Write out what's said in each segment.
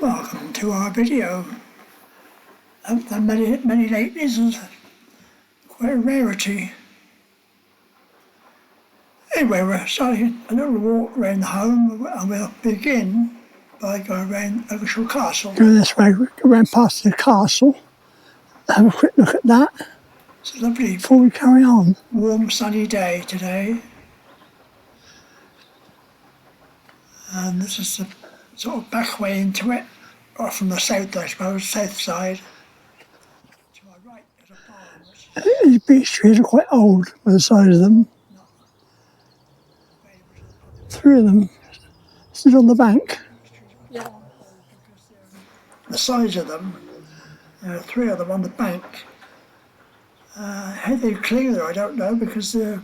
Welcome to our video. I haven't done many lately, this is quite a rarity. Anyway, we're starting a little walk around the home and we'll begin by going around Ludgershall Castle. Go this way, go around past the castle, have a quick look at that. It's a lovely before we carry on. Warm sunny day today. And this is the sort of back way into it, or from the south I suppose, south side. To my right there's a farm. These beech trees are quite old by the size of them. Three of them stood on the bank. Yeah. The size of them, there are three of them on the bank. How they cling there I don't know, because their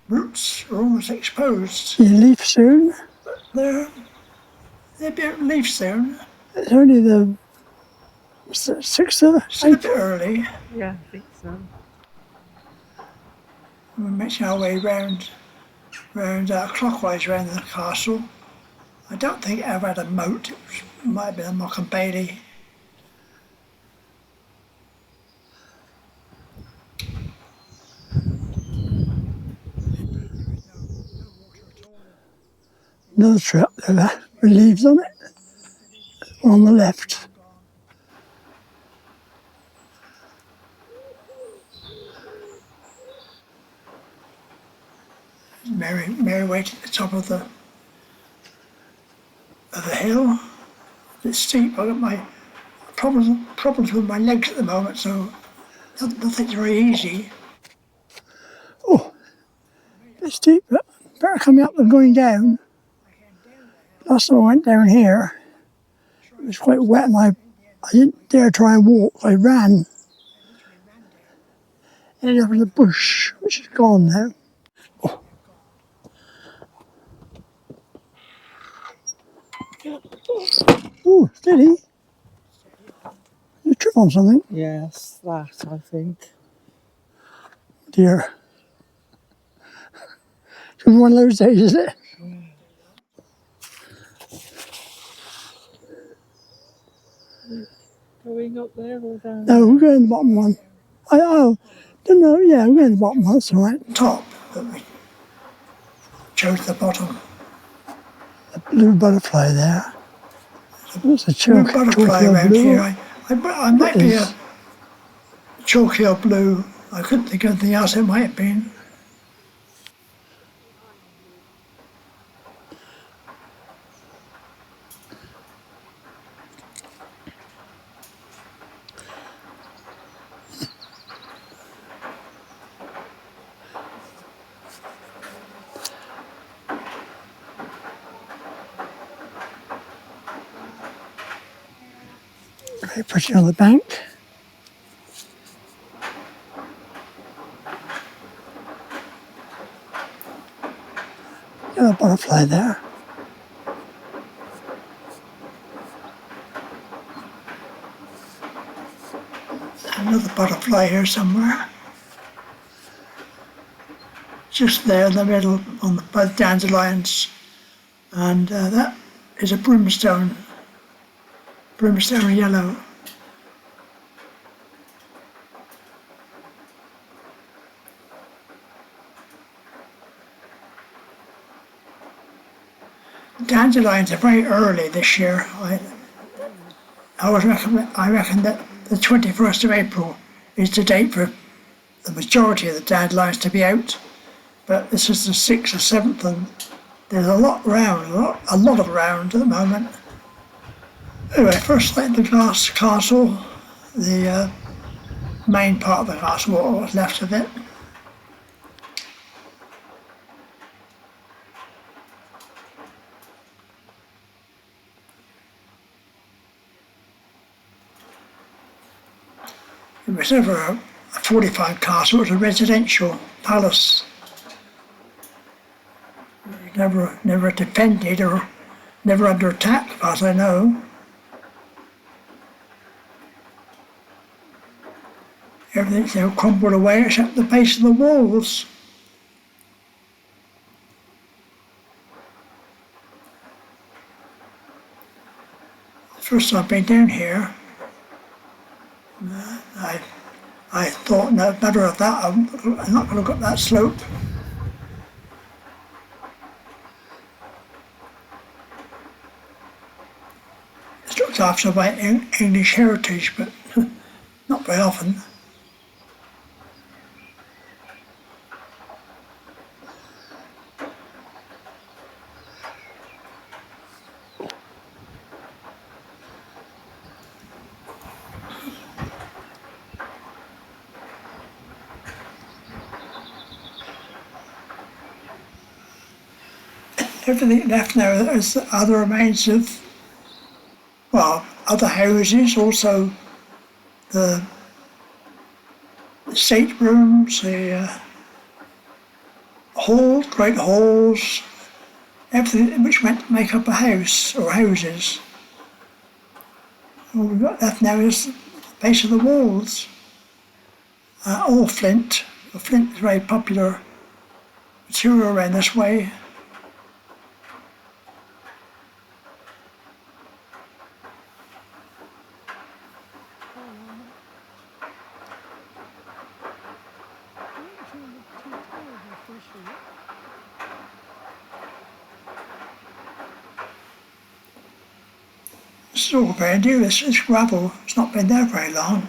roots are almost exposed. You leaf soon? But they'll be out leaf soon. It's only the 6th of It's a bit early. Yeah, I think so. We're making our way round clockwise around the castle. I don't think it ever had a moat. It might have been a mock and bailey. Another tree up there with leaves on it. One on the left. Merry way to the top of the hill. A bit steep. I've got my problems with my legs at the moment, so nothing's very easy. Oh, a bit steep, but better coming up than going down. Last time I went down here, it was quite wet and I didn't dare try and walk, I ran. Ended up in the bush, which is gone now. Oh. Ooh, steady. You trip on something? Yes, that I think. Dear. It's one of those days, is it? Going up there or down? No, we're going to the bottom one. Don't know, yeah, we're going to the bottom one, that's all right. Top, but we chose the bottom. A blue butterfly there. There's a Blue butterfly around blue. here. I might be a chalky or blue. I couldn't think of anything else it might have been. Very pretty on the bank. Got a butterfly there. Another butterfly here somewhere. Just there in the middle by the dandelions. And that is a brimstone yellow. Dandelions are very early this year. I reckon that the 21st of April is the date for the majority of the dandelions to be out, but this is the 6th or 7th, and there's a lot of round at the moment. Anyway, first like the glass castle, the main part of the castle, what was left of it. It was never a fortified castle, it was a residential palace. Never defended or never under attack, as far as I know. Everything's crumbled away except the base of the walls. first time I've been down here, I thought no better of that. I'm not going to go up that slope. It's looked after by English heritage, but not very often. Everything left now is other remains of, well, other houses, also the staterooms, the halls, great halls, everything which meant to make up a house or houses. All we've got left now is the base of the walls, all flint. The flint is a very popular material around this way. This is all brand new, this is gravel, it's not been there very long.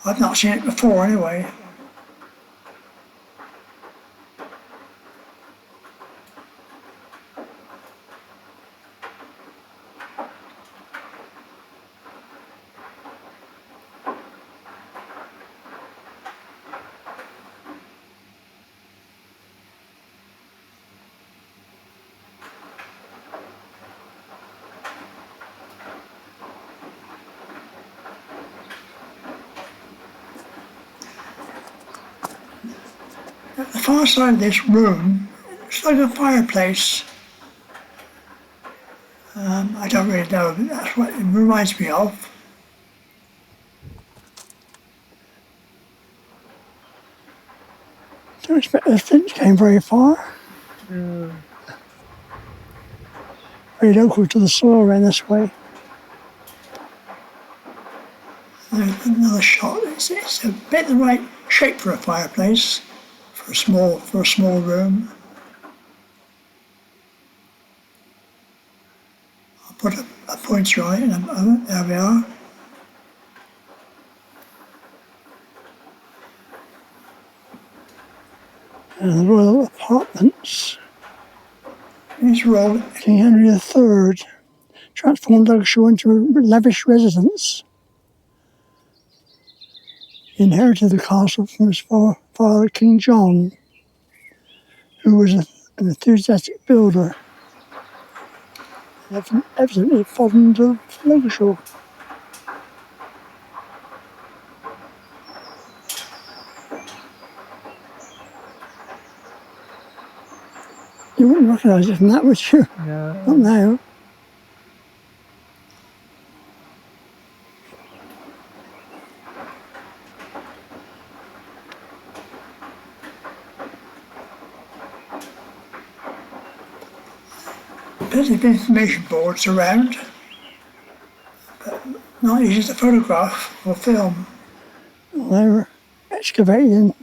I've not seen it before anyway. At the far side of this room, it's like a fireplace. I don't really know, but that's what it reminds me of. Don't expect the flint came very far. No. Very local to the soil around this way. There's another shot. It's a bit the right shape for a fireplace, for a small room. I'll put a pointer on it, and there we are. And the royal apartments. These are all King Henry III transformed Ludgershall into a lavish residence. He inherited the castle from his father, King John, who was an enthusiastic builder, evidently fond of Ludgershall. You wouldn't recognise it from that, would you? No. Not now. plenty of information boards around, but not easy to photograph or film. Well, they were excavated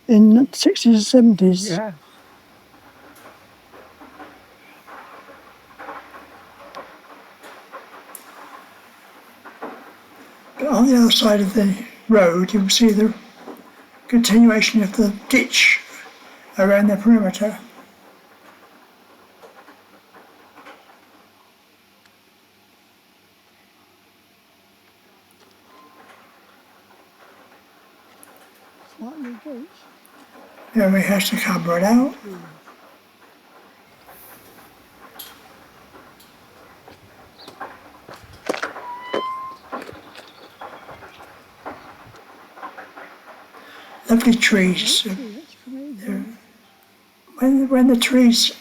in the 60s and 70s. Yeah. But on the other side of the road, you can see the continuation of the ditch around the perimeter. Slightly gates. There we has the camera out. Lovely trees. When the trees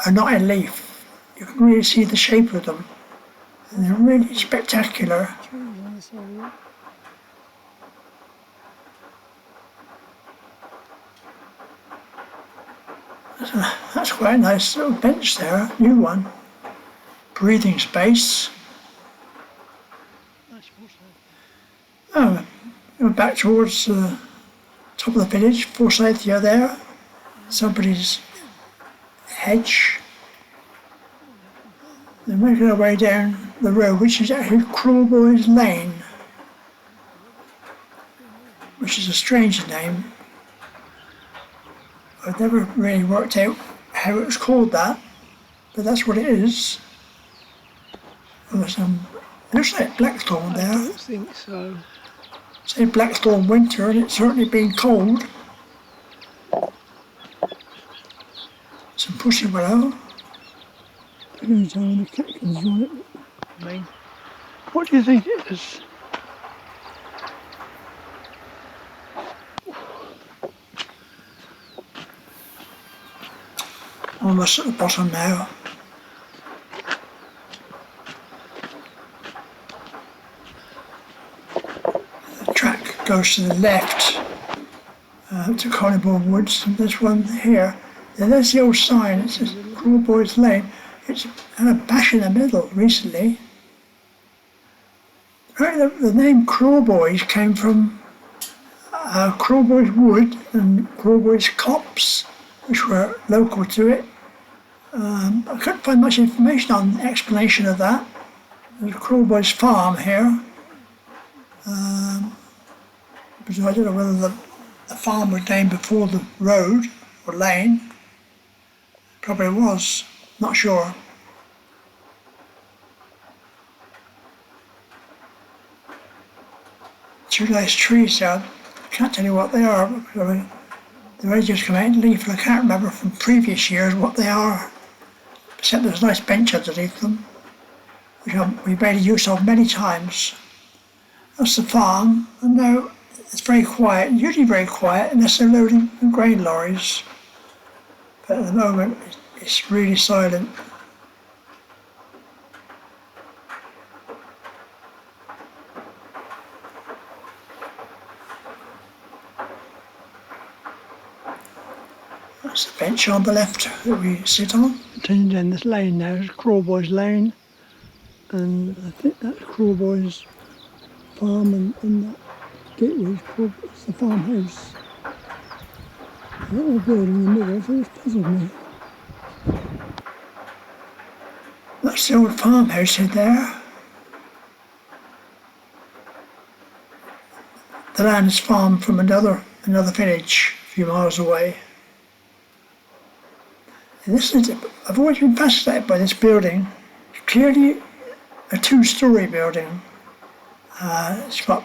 are not in leaf, you can really see the shape of them. And they're really spectacular. That's quite a nice little bench there, new one. Breathing space. coming back towards the top of the village, Forsythia there, somebody's hedge. Then making our way down the road, which is actually Crawboy's Lane, which is a strange name. I've never really worked out how it was called that, but that's what it is. There's looks like blackthorn I there. don't think so. Say blackthorn winter, and it's certainly been cold. Some pussy willow. Every time the cat comes on it. I mean, What do you think it is? Almost at the bottom now. The track goes to the left to Collingbourne Woods, and there's one here. And there's the old sign, it says Crawboy's Lane. It's had a bash in the middle recently. The name Crawboys came from Crawboy's Wood and Crawboy's Copse, which were local to it. I couldn't find much information on the explanation of that. There's Crawboy's Farm here. But I don't know whether the farm was named before the road or lane. Probably was, not sure. Two nice trees there. I can't tell you what they are. But the only just come out in leaf, and I can't remember from previous years what they are. Except there's a nice bench underneath them, which we've made use of many times. That's the farm, and now it's very quiet, usually very quiet, unless they're loading the grain lorries. But at the moment, it's really silent. That's the bench on the left that we sit on. Turning down this lane now is Crawboy's Lane, and I think that's Crawboy's farm, and that gateway is the farmhouse. That little building in the middle, so it's puzzled me. That's the old farmhouse in there. The land is farmed from another village a few miles away. And I've always been fascinated by this building. It's clearly a two-storey building. It's got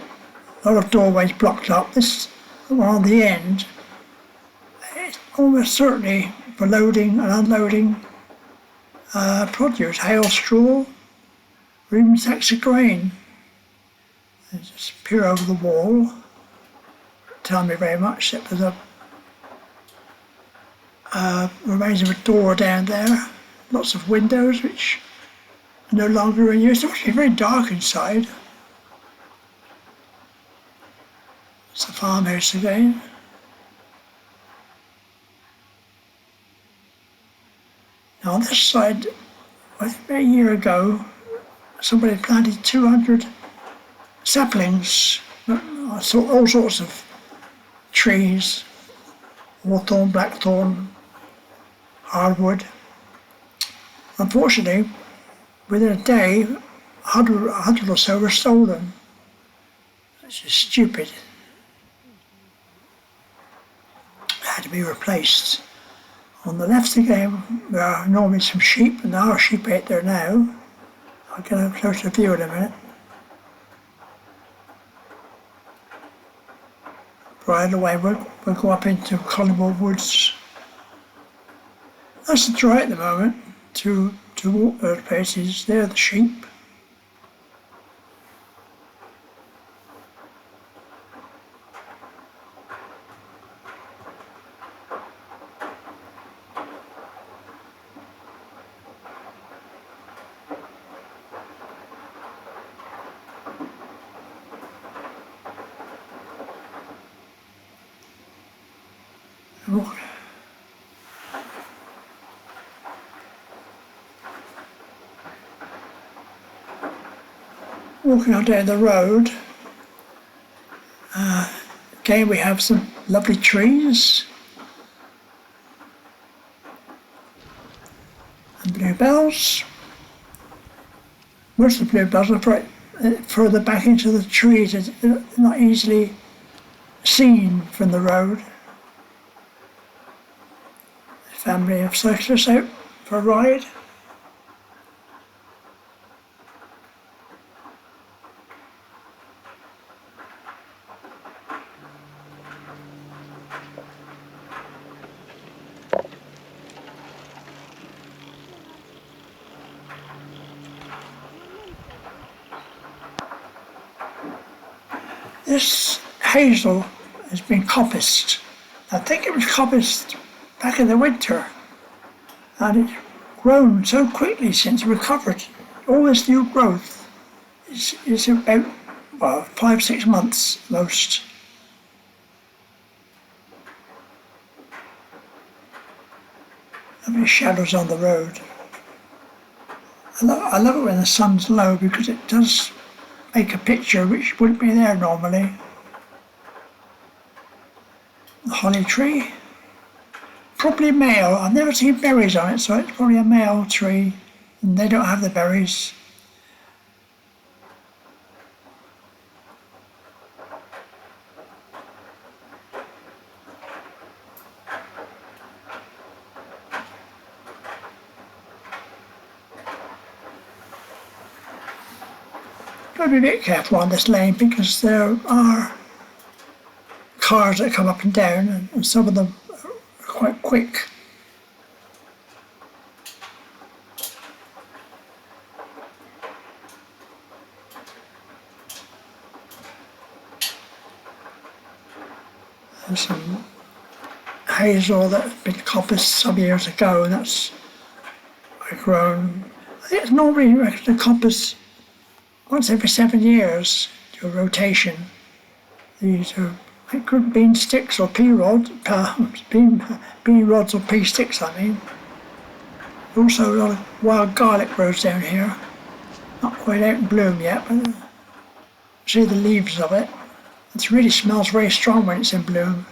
a lot of doorways blocked up. This one on the end, it's almost certainly for loading and unloading produce, hail, straw, or even sacks of grain. They just peer over the wall. Tell me very much, except there's remains of a door down there. Lots of windows which are no longer in use. It's actually very dark inside. It's the farmhouse again. Now on this side, I think about a year ago, somebody planted 200 saplings. I saw all sorts of trees, hawthorn, blackthorn, hardwood. Unfortunately, within a day, 100 or so were stolen. It's just stupid. Had to be replaced. On the left again, there are normally some sheep, and there are sheep out there now. I'll get a closer view in a minute. Right away, we'll go up into Collingbourne Woods. Nice and dry at the moment to walk those places. There are the sheep. Walking on down the road, Again, we have some lovely trees and bluebells. Most of the bluebells are further back into the trees, it's not easily seen from the road. A family of cyclists out for a ride. This hazel has been coppiced. I think it was coppiced back in the winter, and it's grown so quickly since recovered. All this new growth is about, well, 5-6 months most. Lovely shadows on the road. I love it when the sun's low because it does make a picture which wouldn't be there normally. The holly tree, probably male. I've never seen berries on it, so it's probably a male tree, and they don't have the berries. Got to be a bit careful on this lane because there are cars that come up and down, and some of them are quite quick. There's some hazel that had been coppiced some years ago, and that's grown. I think it's normally the coppice once every 7 years, do a rotation. These are like good bean sticks or pea rods, bean rods or pea sticks, I mean. Also a lot of wild garlic grows down here. Not quite out in bloom yet, but see the leaves of it. It really smells very strong when it's in bloom.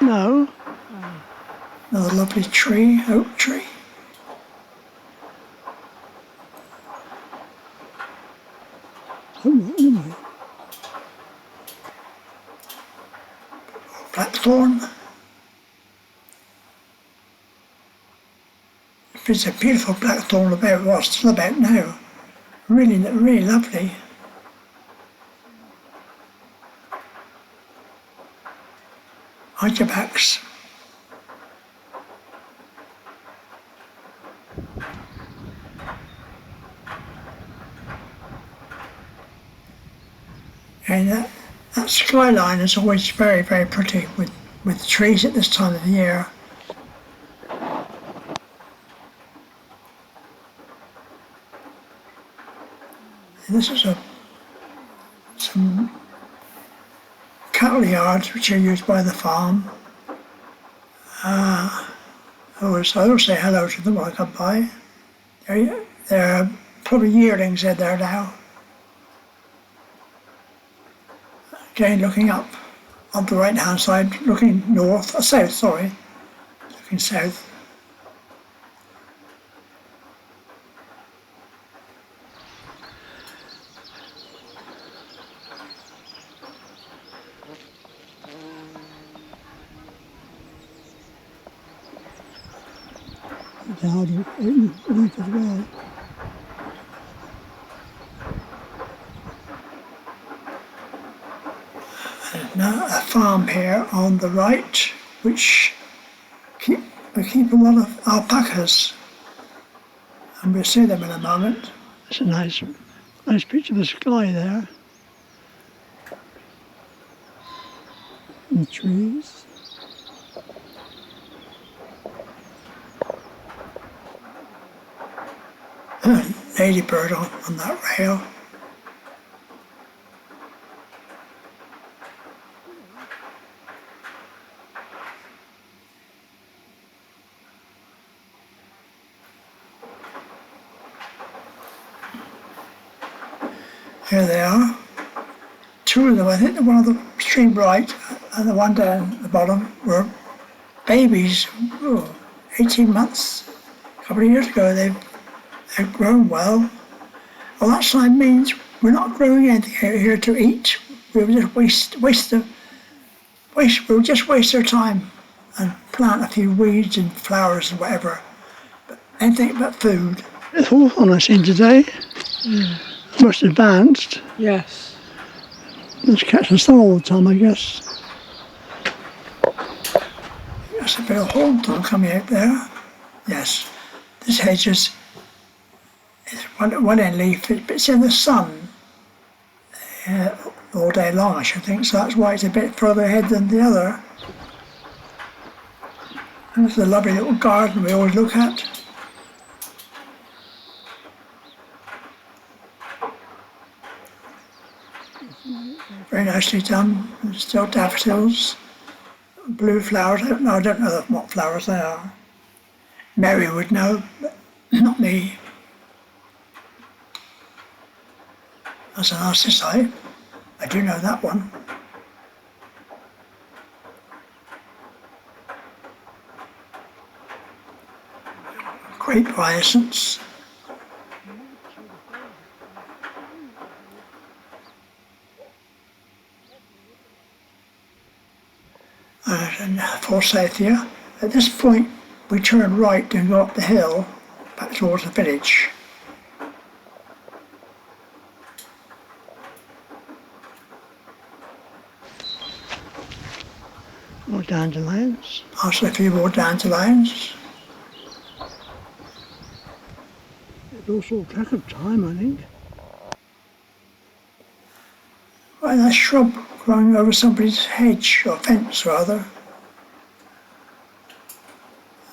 No. Another lovely tree, oak tree. Anyway. Blackthorn. There's a beautiful blackthorn about, well, still about now. Really, really lovely. Hydrobax. And that skyline is always very, very pretty with trees at this time of the year. And this is some cattle yards which are used by the farm. I always say hello to them when I come by. They're probably yearlings in there now. Again, looking up on the right hand side, looking south, sorry, looking south. Down leaf as well. Now a farm here on the right, which keep a lot of alpacas, and we'll see them in a moment. It's a nice picture of the sky there. And the trees. Ladybird on that rail. Here they are. Two of them, I think the one on the extreme right and the one down at the bottom were babies, 18 months. A couple of years ago they've grown well. Well, that sign means we're not growing anything out here to eat. We'll just we'll just waste our time and plant a few weeds and flowers and whatever. But anything but food. It's hawthorn I've seen today. Most advanced. Yes. It's catching sun all the time, I guess. There's a bit of hawthorn coming out there. Yes. This hedge is one end leaf, but it's in the sun all day long, I should think, so that's why it's a bit further ahead than the other. And it's a lovely little garden we always look at. Very nicely done. There's still daffodils, blue flowers. I don't know what flowers they are. Mary would know, but not me. That's a narcissus. I do know that one. Grape hyacinths. And forsythia. At this point, we turn right and go up the hill back towards the village. More dandelions. Also a few more dandelions. It's also a track of time, I think. Quite a nice shrub growing over somebody's hedge, or fence rather.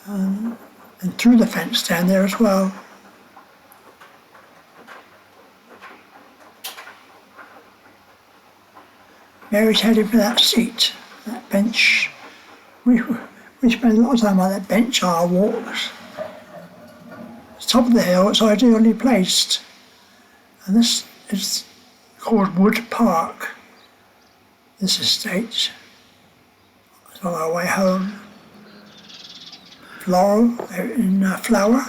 And through the fence down there as well. Mary's heading for that seat, that bench. We spend a lot of time on that bench on our walks. It's top of the hill, it's ideally placed. And this is called Wood Park, this estate. It's on our way home. Laurel out in flower.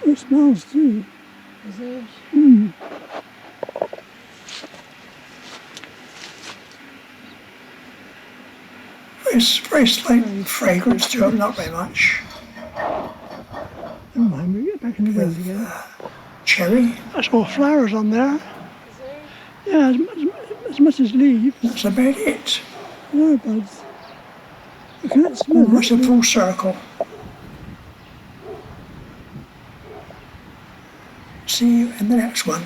It smells too. Is it? Very slight fragrance to it, not very much. Never mind, we get back in the road again. Cherry, I saw flowers on there. Yeah, as much as leaves. that's about it. No buds. I can't smell Almost a it. full circle. See you in the next one.